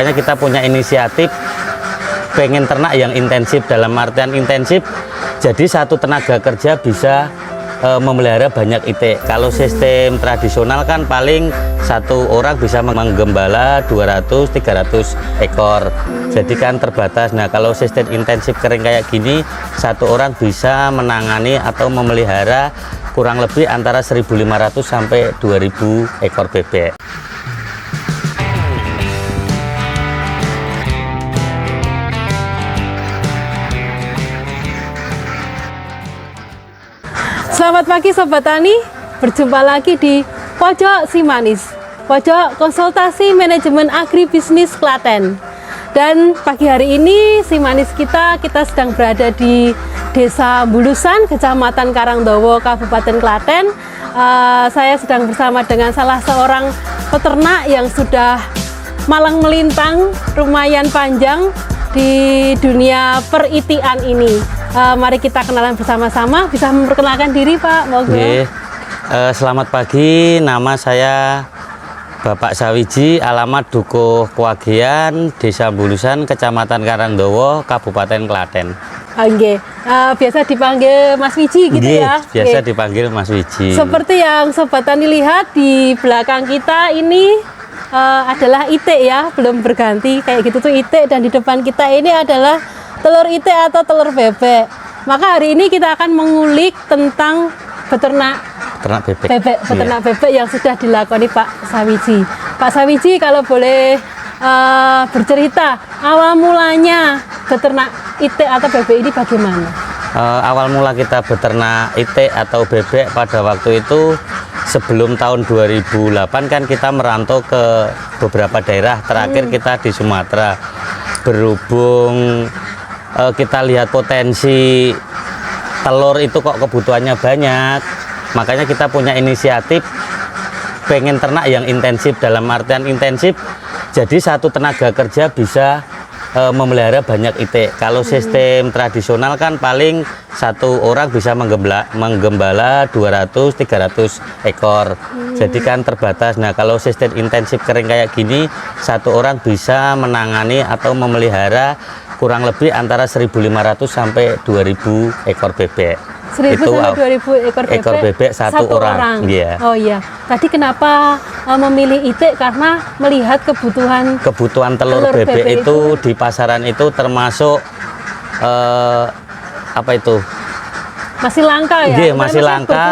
Makanya kita punya inisiatif pengen ternak yang intensif, dalam artian intensif jadi satu tenaga kerja bisa memelihara banyak itik. Kalau sistem tradisional kan paling satu orang bisa menggembala 200-300 ekor, jadi kan terbatas. Nah kalau sistem intensif kering kayak gini, satu orang bisa menangani atau memelihara kurang lebih antara 1.500 sampai 2.000 ekor bebek. Selamat pagi Sobat Tani, berjumpa lagi di Pojok Si Manis, Pojok Konsultasi Manajemen Agribisnis Klaten. Dan pagi hari ini Si Manis kita sedang berada di Desa Bulusan, Kecamatan Karangdowo, Kabupaten Klaten. Saya sedang bersama dengan salah seorang peternak yang sudah malang melintang lumayan panjang di dunia peritian ini. Mari kita kenalan bersama-sama. Bisa memperkenalkan diri Pak, monggo. Selamat pagi, nama saya Bapak Sawiji, alamat Dukuh Kuagian, Desa Bulusan, Kecamatan Karangdowo, Kabupaten Klaten. Oke, biasa dipanggil Mas Wiji gitu ya? Biasa dipanggil Mas Wiji. Seperti yang Sobat Tani lihat di belakang kita ini adalah itik ya, belum berganti kayak gitu tuh itik, dan di depan kita ini adalah telur itik atau telur bebek. Maka hari ini kita akan mengulik tentang peternak bebek yang sudah dilakoni Pak Sawiji. Pak Sawiji, kalau boleh bercerita awal mulanya beternak itik atau bebek ini bagaimana? Awal mula kita beternak itik atau bebek pada waktu itu sebelum tahun 2008 kan kita merantau ke beberapa daerah, terakhir kita di Sumatera. Berhubung kita lihat potensi telur itu kok kebutuhannya banyak, makanya kita punya inisiatif pengen ternak yang intensif, dalam artian intensif jadi satu tenaga kerja bisa memelihara banyak itik. Kalau sistem tradisional kan paling satu orang bisa menggembala 200-300 ekor, jadi kan terbatas. Nah kalau sistem intensif kering kayak gini, satu orang bisa menangani atau memelihara kurang lebih antara 1.500 sampai 2.000 ekor bebek. 1.000 sampai 2.000 ekor bebek satu orang. Yeah. Oh iya. Tadi kenapa memilih itik? Karena melihat kebutuhan telur bebek itu di pasaran itu termasuk apa itu? Masih langka ya? Iya, masih langka,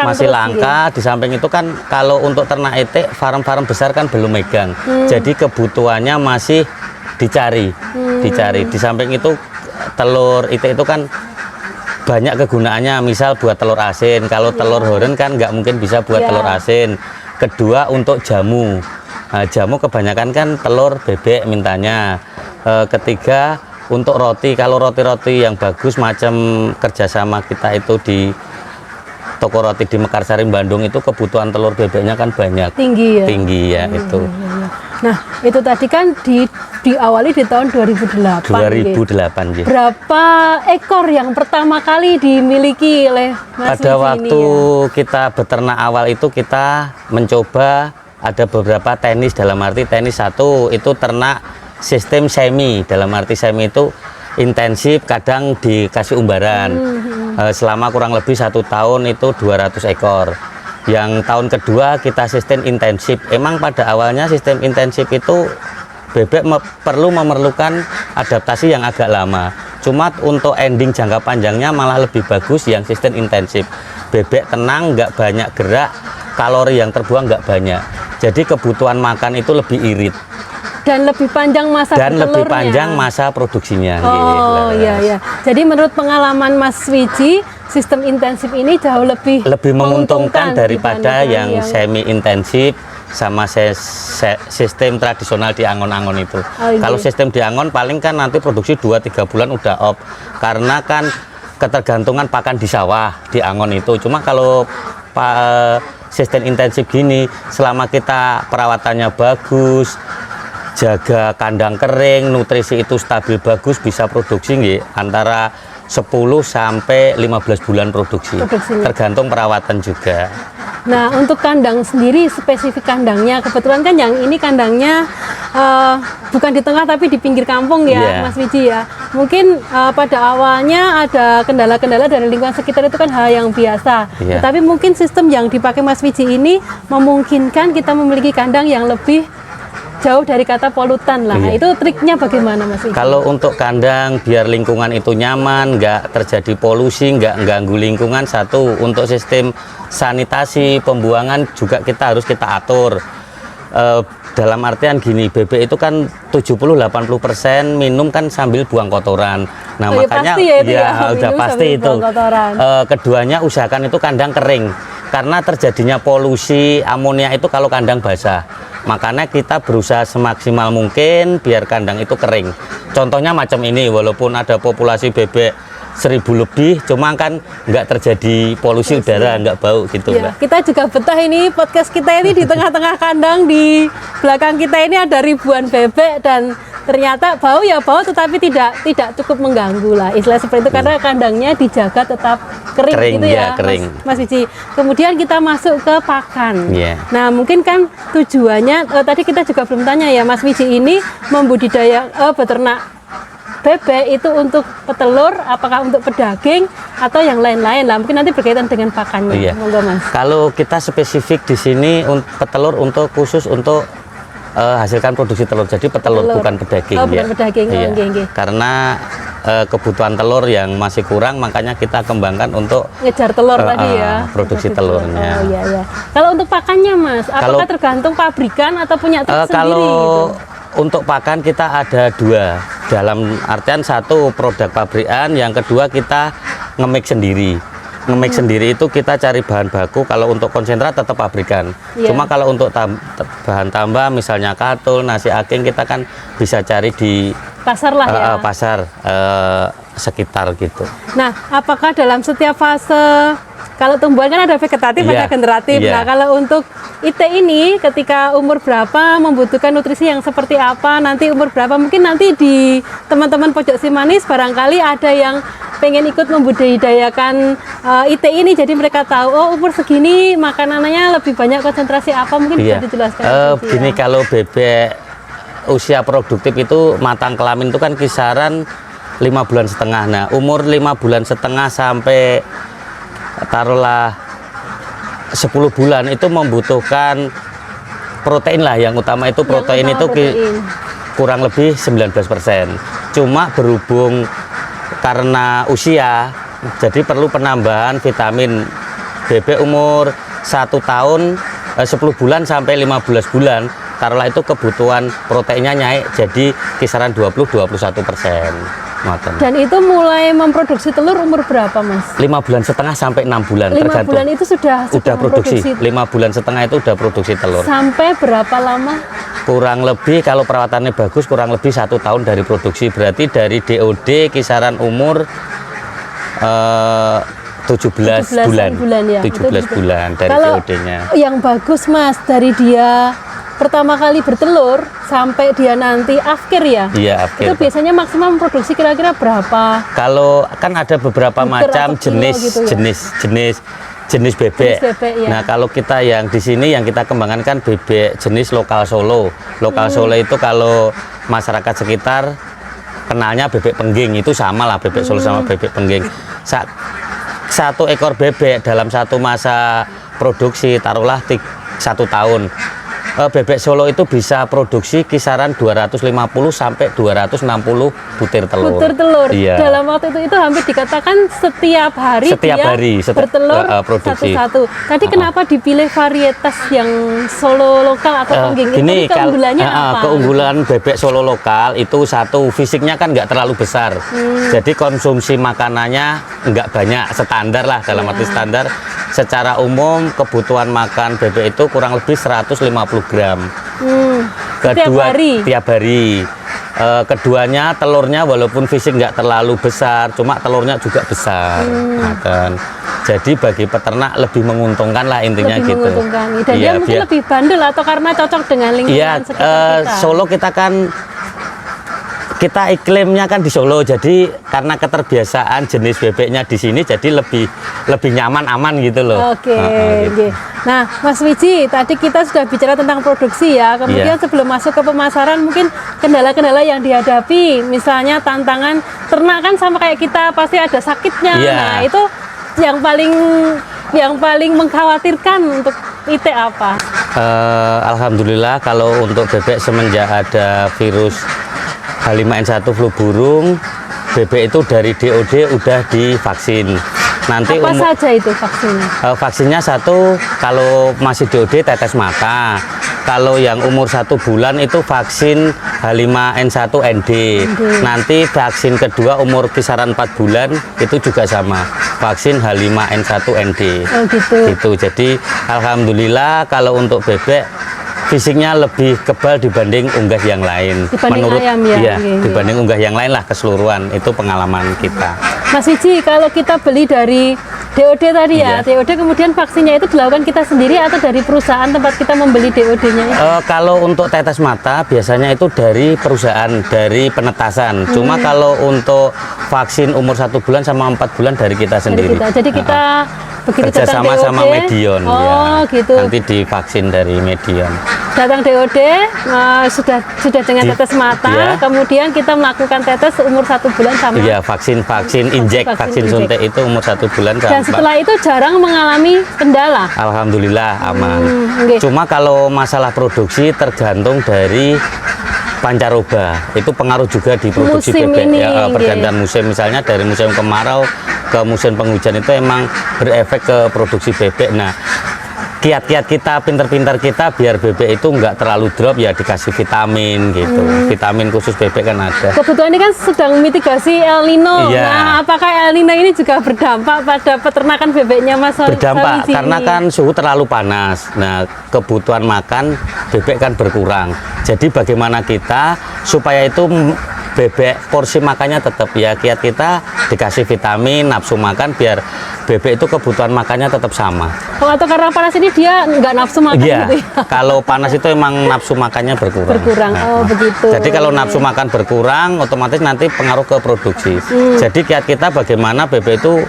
masih langka. Di samping itu kan kalau untuk ternak itik, farm-farm besar kan belum megang. Jadi kebutuhannya masih dicari. Di samping itu telur itik itu kan banyak kegunaannya, misal buat telur asin. Kalau telur horen kan nggak mungkin bisa buat telur asin. Kedua untuk jamu. Nah, jamu kebanyakan kan telur bebek mintanya. Ketiga untuk roti. Kalau roti-roti yang bagus macam kerjasama kita itu di toko roti di Mekarsari Bandung itu kebutuhan telur bebeknya kan banyak. Tinggi ya itu. Nah itu tadi kan diawali di tahun 2008. Ya. Berapa ekor yang pertama kali dimiliki oleh Mas pada Wiji waktu ya? Kita beternak awal itu kita mencoba ada beberapa teknis, dalam arti teknis satu itu ternak sistem semi, dalam arti semi itu intensif, kadang dikasih umbaran. Selama kurang lebih 1 tahun itu 200 ekor. Yang tahun kedua kita sistem intensif. Emang pada awalnya sistem intensif itu bebek memerlukan adaptasi yang agak lama. Cuma untuk ending jangka panjangnya malah lebih bagus yang sistem intensif. Bebek tenang, nggak banyak gerak, kalori yang terbuang nggak banyak. Jadi kebutuhan makan itu lebih irit. Dan lebih panjang masa produksinya. Oh iya. Jadi menurut pengalaman Mas Wiji, sistem intensif ini jauh lebih menguntungkan daripada yang semi intensif sama sistem tradisional di angon-angon itu. Kalau sistem di angon paling kan nanti produksi 2-3 bulan udah off, karena kan ketergantungan pakan di sawah di angon itu. Cuma kalau sistem intensif gini, selama kita perawatannya bagus, jaga kandang kering, nutrisi itu stabil bagus, bisa produksi antara 10 sampai 15 bulan produksinya. Tergantung perawatan juga. Nah, untuk kandang sendiri, spesifik kandangnya, kebetulan kan yang ini kandangnya bukan di tengah tapi di pinggir kampung ya, Mas Wiji ya. Mungkin pada awalnya ada kendala-kendala dari lingkungan sekitar, itu kan hal yang biasa. Tetapi mungkin sistem yang dipakai Mas Wiji ini memungkinkan kita memiliki kandang yang lebih jauh dari kata polutan lah. Nah, itu triknya bagaimana Mas Wiji? Kalau untuk kandang biar lingkungan itu nyaman, nggak terjadi polusi, nggak ganggu lingkungan, satu untuk sistem sanitasi pembuangan juga harus kita atur. Dalam artian gini, bebek itu kan 70-80% minum kan sambil buang kotoran. Nah, makanya udah pasti itu. Keduanya usahakan itu kandang kering, karena terjadinya polusi amonia itu kalau kandang basah. Makanya kita berusaha semaksimal mungkin biar kandang itu kering. Contohnya macam ini, walaupun ada populasi bebek 1000 lebih, cuma kan nggak terjadi polusi udara, nggak bau gitu. Kita juga betah ini podcast kita ini di tengah-tengah kandang, di belakang kita ini ada ribuan bebek dan ternyata bau ya bau, tetapi tidak cukup mengganggu lah, istilah seperti itu, karena kandangnya dijaga tetap kering gitu ya, kering. Mas Wiji. Kemudian kita masuk ke pakan. Nah, mungkin kan tujuannya tadi kita juga belum tanya ya, Mas Wiji ini membudidaya beternak bebek itu untuk petelur, apakah untuk pedaging atau yang lain-lain lah, mungkin nanti berkaitan dengan pakannya. Monggo Mas. Kalau kita spesifik di sini petelur untuk khusus untuk hasilkan produksi telur, jadi petelur bukan pedaging. Bukan pedaging. Karena kebutuhan telur yang masih kurang, makanya kita kembangkan untuk ngejar telur tadi ya, produksi telurnya. Kalau untuk pakannya Mas, apakah tergantung pabrikan atau punya trik sendiri? Kalau gitu? Untuk pakan kita ada dua, dalam artian satu produk pabrikan, yang kedua kita nge-make sendiri. Nge-make sendiri itu kita cari bahan baku, kalau untuk konsentrat tetap pabrikan. Cuma kalau untuk bahan tambah misalnya katul, nasi aking, kita kan bisa cari di pasar lah ya. Pasar sekitar gitu. Nah, apakah dalam setiap fase, kalau tumbuhan kan ada vegetatif, ada generatif. Nah, kalau untuk IT ini ketika umur berapa membutuhkan nutrisi yang seperti apa, nanti umur berapa, mungkin nanti di teman-teman Pojok Simanis barangkali ada yang pengen ikut membudidayakan IT ini, jadi mereka tahu oh umur segini makanannya lebih banyak konsentrasi apa, mungkin bisa dijelaskan. Begini, kalau bebek usia produktif itu matang kelamin itu kan kisaran 5,5 bulan. Nah, umur 5,5 bulan sampai taruhlah 10 bulan itu membutuhkan protein lah, yang utama itu protein itu kurang lebih 19%. Cuma berhubung karena usia, jadi perlu penambahan vitamin. Bebek umur 1 tahun 10 bulan sampai 15 bulan, taruhlah itu kebutuhan proteinnya naik jadi kisaran 20-21%. Dan itu mulai memproduksi telur umur berapa Mas? 5,5 bulan sampai 6 bulan. 5 tergantung. Bulan itu sudah produksi. 5,5 bulan itu udah produksi telur. Sampai berapa lama? Kurang lebih kalau perawatannya bagus kurang lebih 1 tahun dari produksi. Berarti dari DOD kisaran umur 17 bulan ya. 17 bulan dari DOD-nya. Yang bagus Mas, dari dia pertama kali bertelur sampai dia nanti akhir ya? Iya, akhir. Itu biasanya maksimal memproduksi kira-kira berapa? Kalau kan ada beberapa macam jenis gitu ya? jenis bebek. Nah, kalau kita yang di sini yang kita kembangkan kan bebek jenis lokal Solo. Lokal Solo itu kalau masyarakat sekitar kenalnya bebek pengging, itu sama lah bebek Solo sama bebek pengging. Satu ekor bebek dalam satu masa produksi taruhlah 1 tahun. Bebek Solo itu bisa produksi kisaran 250 sampai 260 butir telur. Dalam waktu itu hampir dikatakan setiap hari bertelur satu-satu. Tadi kenapa dipilih varietas yang Solo lokal atau pengging? Ini keunggulannya apa? Keunggulan bebek Solo lokal itu satu, fisiknya kan nggak terlalu besar. Jadi konsumsi makanannya nggak banyak, standar lah, dalam arti standar. Secara umum kebutuhan makan bebek itu kurang lebih 150 gram. Tiap hari. Keduanya telurnya walaupun fisik nggak terlalu besar, cuma telurnya juga besar. Jadi bagi peternak lebih menguntungkan lah intinya gitu. Dan dia mungkin lebih bandel atau karena cocok dengan lingkungan sekitar kita. Solo kita kan kita iklimnya kan di Solo, jadi karena keterbiasaan jenis bebeknya di sini, jadi lebih nyaman, aman gitu loh. Oke, Gitu. oke. Nah, Mas Wiji, tadi kita sudah bicara tentang produksi ya. Kemudian sebelum masuk ke pemasaran, mungkin kendala-kendala yang dihadapi, misalnya tantangan ternak kan sama kayak kita pasti ada sakitnya. Nah, itu yang paling mengkhawatirkan untuk IT apa? Alhamdulillah kalau untuk bebek semenjak ada virus H5N1 flu burung, bebek itu dari DOD udah divaksin. Nanti apa saja itu vaksinnya? Vaksinnya satu, kalau masih DOD tetes mata. Kalau yang umur 1 bulan itu vaksin H5N1ND. Nanti vaksin kedua umur kisaran 4 bulan itu juga sama, vaksin H5N1ND. Oh gitu. Gitu. Jadi alhamdulillah kalau untuk bebek fisiknya lebih kebal dibanding unggas yang lain. Dibanding ayam ya? Iya, dibanding unggas yang lain lah keseluruhan, itu pengalaman kita. Mas Wiji, kalau kita beli dari DOD tadi ya, DOD kemudian vaksinnya itu dilakukan kita sendiri atau dari perusahaan tempat kita membeli DOD-nya? Kalau untuk tetes mata biasanya itu dari perusahaan, dari penetasan. Cuma kalau untuk vaksin umur 1 bulan sama 4 bulan dari kita sendiri. Jadi kita begitu kerja datang sama DOD, sama Medion, oh ya. gitu. Nanti divaksin dari Medion. Datang DOD sudah dengan tetes mata, kemudian kita melakukan tetes umur 1 bulan sama. Iya, vaksin vaksin suntik itu umur 1 bulan. Dan setelah itu jarang mengalami kendala. Alhamdulillah aman. Cuma kalau masalah produksi tergantung dari pancaroba, itu pengaruh juga di produksi musim bebek ini, ya, pergantian musim, misalnya dari musim kemarau ke musim penghujan itu emang berefek ke produksi bebek. Nah, kiat-kiat kita, pinter-pinter kita biar bebek itu nggak terlalu drop ya dikasih vitamin gitu. Vitamin khusus bebek kan ada. Kebetulan ini kan sedang mitigasi El Nino. Iya. Nah, apakah El Nino ini juga berdampak pada peternakan bebeknya Mas Wiji? Berdampak karena kan suhu terlalu panas. Nah, kebutuhan makan bebek kan berkurang. Jadi bagaimana kita supaya itu bebek porsi makannya tetap, ya kiat kita dikasih vitamin, nafsu makan biar bebek itu kebutuhan makannya tetap sama. Oh, atau karena panas ini dia nggak nafsu makan Iya, gitu ya? kalau panas itu emang nafsu makannya berkurang. Berkurang, oh begitu. Jadi kalau nafsu makan berkurang, otomatis nanti pengaruh ke produksi. Jadi kiat kita bagaimana bebek itu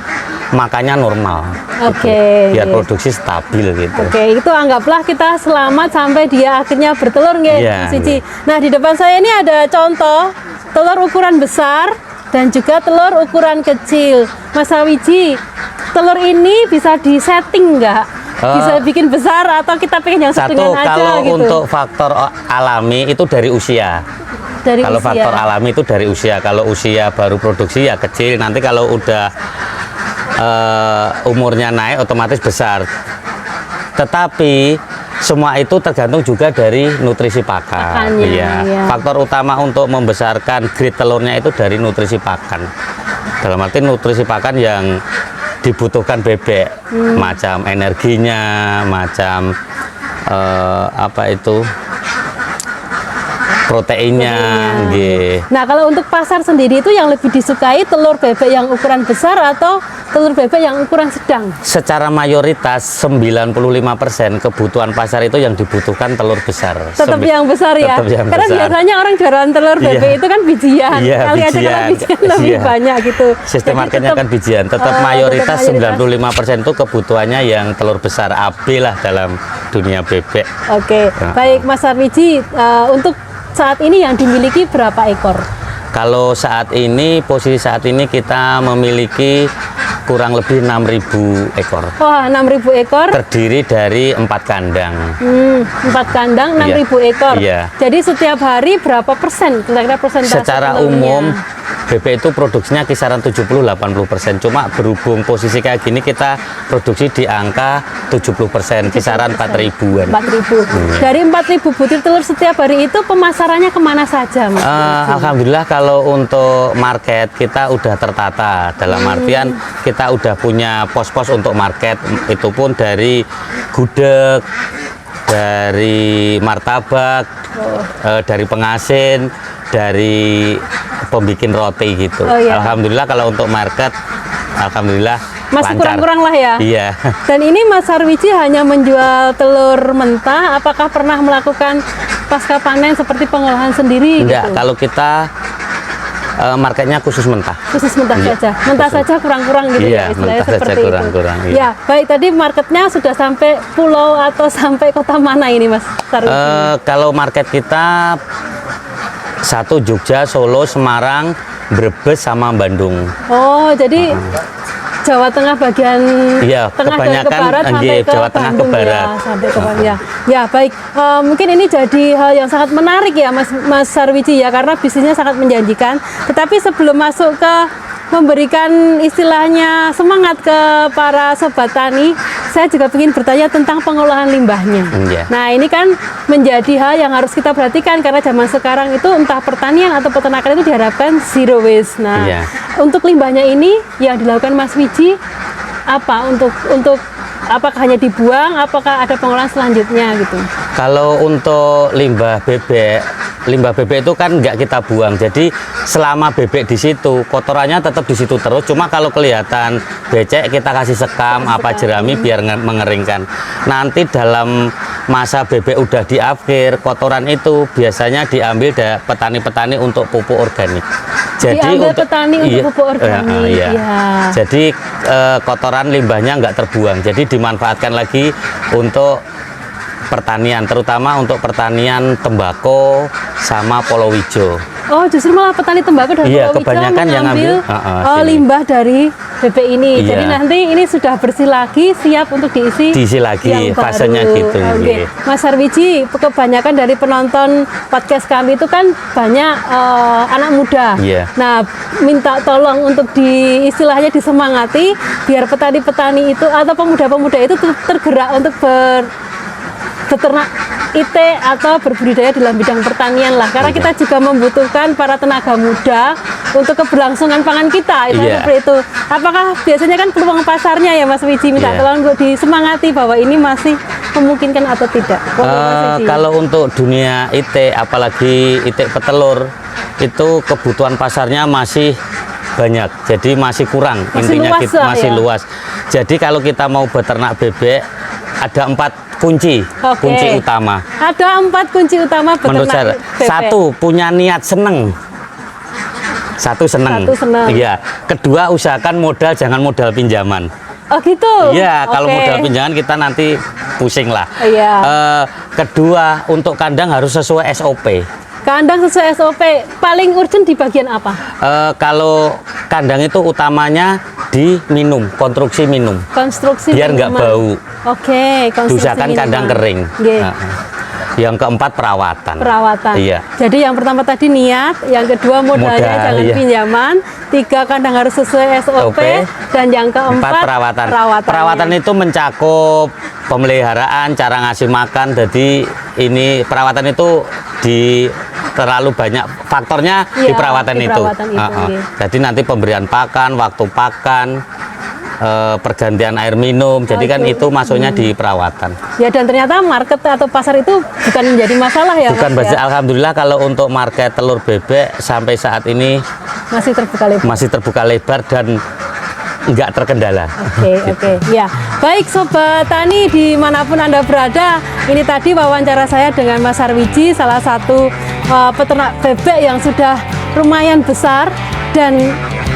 makannya normal. Oke. Biar produksi stabil gitu. Oke, itu anggaplah kita selamat sampai dia akhirnya bertelur nggih, Iya, Mas Wiji. Nah, di depan saya ini ada contoh telur ukuran besar dan juga telur ukuran kecil. Mas Wiji, telur ini bisa disetting nggak? Bisa bikin besar atau kita pengen yang settingan aja kalau gitu? untuk faktor alami itu dari usia. Kalau faktor alami itu dari usia. Kalau usia baru produksi ya kecil. Nanti kalau udah umurnya naik otomatis besar. Tetapi semua itu tergantung juga dari nutrisi pakan. Iya. Faktor utama untuk membesarkan grade telurnya itu dari nutrisi pakan. Dalam arti nutrisi pakan yang dibutuhkan bebek, macam energinya, macam proteinnya. Nah, kalau untuk pasar sendiri itu yang lebih disukai telur bebek yang ukuran besar atau telur bebek yang ukuran sedang? Secara mayoritas 95% kebutuhan pasar itu yang dibutuhkan telur besar. Tetap yang besar ya? Tetap yang karena besar. Biasanya orang jualan telur bebek itu kan bijian. Iya, Kali aja kalau bijian lebih banyak gitu. Sistem Jadi marketnya kan bijian. Tetap mayoritas 95% itu kebutuhannya yang telur besar. AB lah dalam dunia bebek. Oke, baik Mas Wiji, untuk saat ini yang dimiliki berapa ekor? Kalau saat ini, posisi saat ini kita memiliki kurang lebih 6.000 ekor. Wah, 6.000 ekor? Terdiri dari 4 kandang. 4 kandang, 6.000 ekor. Iya. Jadi setiap hari berapa persen? Kira-kira persentase Secara telurnya? umum, bebek itu produksinya kisaran 70-80%. Cuma berhubung posisi kayak gini, kita produksi di angka 70%, kisaran 4.000-an. 4.000. Dari 4.000 butir telur setiap hari itu pemasarannya kemana saja, Mas? Alhamdulillah kalau untuk market kita udah tertata. Dalam artian kita udah punya pos-pos untuk market. Itu pun dari gudeg, dari martabak, dari pengasin, dari pembikin roti gitu. Alhamdulillah kalau untuk market, alhamdulillah masih lancar. Kurang-kurang lah ya. Iya. Dan ini Mas Wiji hanya menjual telur mentah. Apakah pernah melakukan pasca panen seperti pengolahan sendiri? Enggak, gitu? kalau kita marketnya khusus mentah. Khusus mentah Iya, saja, mentah khusus. saja kurang-kurang gitu Iya, ya, istilahnya mentah saja seperti kurang-kurang, itu. iya. Ya, baik, tadi marketnya sudah sampai pulau atau sampai kota mana ini Mas Sarwiji? Kalau market kita satu Jogja, Solo, Semarang, Brebes sama Bandung. Oh, jadi Jawa Tengah bagian Iya, tengah dan ke kebanyakan, barat sampai nggih, ke Jawa Tengah ke Bandung barat. ya, sampai ke barat ya. Ya, baik. Mungkin ini jadi hal yang sangat menarik ya Mas Sarwiji ya, karena bisnisnya sangat menjanjikan. Tetapi sebelum masuk ke memberikan istilahnya semangat ke para sobat tani, saya juga ingin bertanya tentang pengolahan limbahnya. Iya. Nah, ini kan menjadi hal yang harus kita perhatikan karena zaman sekarang itu entah pertanian atau peternakan itu diharapkan zero waste. Nah, Iya. untuk limbahnya ini yang dilakukan Mas Wiji apa untuk apakah hanya dibuang, apakah ada pengolahan selanjutnya gitu? Kalau untuk limbah bebek itu kan nggak kita buang. Jadi selama bebek di situ, kotorannya tetap di situ terus. Cuma kalau kelihatan becek kita kasih sekam apa jerami biar mengeringkan. Nanti dalam masa bebek udah di akhir, kotoran itu biasanya diambil dari petani-petani untuk pupuk organik. Diambil petani untuk pupuk organik. Iya. Ya. Jadi kotoran limbahnya nggak terbuang. Jadi dimanfaatkan lagi untuk pertanian, terutama untuk pertanian tembakau sama palawija. Oh, justru malah petani tembakau dan Iya, palawija kebanyakan yang mengambil ngambil, sini. limbah dari bebek ini. Iya. Jadi nanti ini sudah bersih lagi, siap untuk diisi lagi, yang baru. fasenya gitu. Oke. Iya. Mas Sarwiji, kebanyakan dari penonton podcast kami itu kan banyak anak muda. Iya. Nah, minta tolong untuk istilahnya disemangati biar petani-petani itu atau pemuda-pemuda itu tergerak untuk beternak IT atau berbudidaya dalam bidang pertanian lah, karena kita juga membutuhkan para tenaga muda untuk keberlangsungan pangan kita. Itu Iya. seperti itu. Apakah biasanya kan peluang pasarnya ya Mas Wiji, minta Iya. tolong untuk disemangati bahwa ini masih memungkinkan atau tidak? Mas Wiji. Kalau untuk dunia IT, apalagi IT petelur, itu kebutuhan pasarnya masih banyak, jadi masih kurang. Masih Intinya luas lah masih ya. luas. Jadi kalau kita mau beternak bebek, ada 4 kunci utama. Ada 4 kunci utama Menurut saya, beternak bebek. satu punya niat seneng. Satu seneng. Iya. Kedua, usahakan modal, jangan modal pinjaman. Oh gitu. Iya, kalau Oke. modal pinjaman kita nanti pusing lah. Iya. Kedua, untuk kandang harus sesuai SOP. Kandang sesuai SOP, paling urgent di bagian apa? Kalau kandang itu utamanya diminum, konstruksi minum, Konstruksi biar nggak minuman. bau. Oke, konstruksi Usahakan minuman. kandang kering. Nggih. Yang keempat perawatan. Perawatan. Iya. Jadi yang pertama tadi niat, yang kedua modalnya Modal, jangan iya. pinjaman, 3 kandang harus sesuai SOP, dan yang keempat perawatan. perawatannya. Perawatan itu mencakup pemeliharaan, cara ngasih makan. Jadi ini perawatan itu terlalu banyak faktornya Iya, di perawatan di itu. perawatan itu, iya. Jadi nanti pemberian pakan, waktu pakan, pergantian air minum. Jadi kan itu masuknya di perawatan. Ya, dan ternyata market atau pasar itu bukan menjadi masalah ya, Bukan Mas, baca, ya? alhamdulillah kalau untuk market telur bebek sampai saat ini Masih terbuka lebar. dan nggak terkendala. Oke. Ya, baik Sobat Tani dimanapun Anda berada, ini tadi wawancara saya dengan Mas Sarwiji, salah satu peternak bebek yang sudah lumayan besar dan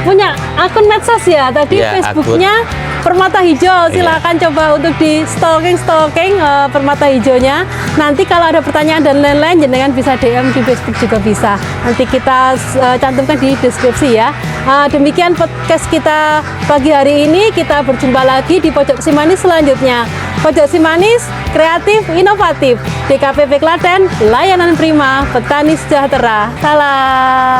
punya akun medsos ya, tadi Ya, Facebooknya Permata Hijau. Silakan coba untuk di stalking Permata Hijaunya. Nanti kalau ada pertanyaan dan lain-lain, jenengan bisa DM di Facebook juga bisa. Nanti kita cantumkan di deskripsi ya. Demikian podcast kita pagi hari ini. Kita berjumpa lagi di Pojok Simanis selanjutnya. Pojok Simanis, kreatif, inovatif. DKPP Klaten, layanan prima, petani sejahtera. Salam.